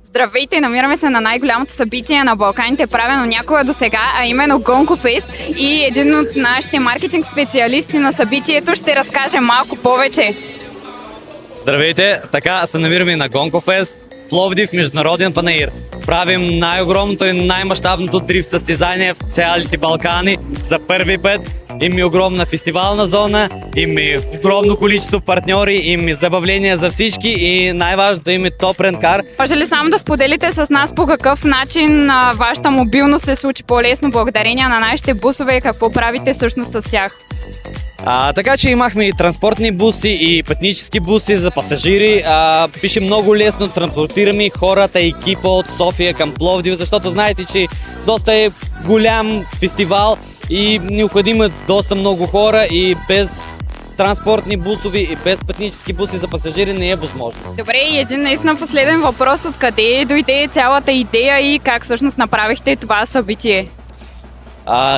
Здравейте, намираме се на най-голямото събитие на Балканите, правено някога до сега, а именно GoncoFest, и един от нашите маркетинг специалисти на събитието ще разкаже малко повече. Здравейте, така се намираме на GoncoFest, Пловдив международен панаир. Правим най-огромното и най-мащабното дрифт състезание в цялите Балкани за първи път. Има огромна фестивална зона, има огромно количество партньори, има забавления за всички и най-важното има топ ренткар. Може ли само да споделите с нас по какъв начин вашата мобилност се случи по-лесно благодарение на нашите бусове и какво правите всъщност с тях? Така че имахме и транспортни буси, и пътнически буси за пасажири. Пише много лесно, транспортираме хората, екипа от София към Пловдив, защото знаете, че доста е голям фестивал и необходимо е доста много хора и без транспортни бусови и без пътнически буси за пасажири не е възможно. Добре, и един наистина последен въпрос. Откъде дойде цялата идея и как всъщност направихте това събитие?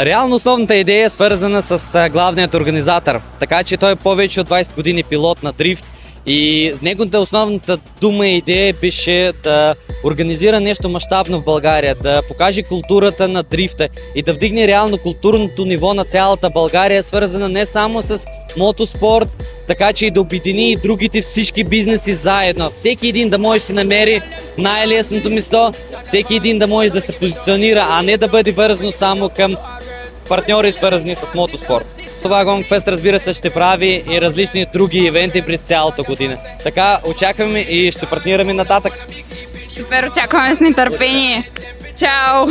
Реално основната идея е свързана с главният организатор, така че той е повече от 20 години пилот на дрифт и неговата основната дума и идея беше да организира нещо мащабно в България, да покаже културата на дрифта и да вдигне реално културното ниво на цялата България, свързана не само с мотоспорт, така че и да обедини и другите всички бизнеси заедно. Всеки един да може да си намери най-лесното место, всеки един да може да се позиционира, а не да бъде вързано само към партньори, свързани с мотоспорт. Това GoncoFest, разбира се, ще прави и различни други ивенти през цялата година. Така очакваме и ще партнираме нататък. Супер, очакваме с нетърпение. Чао!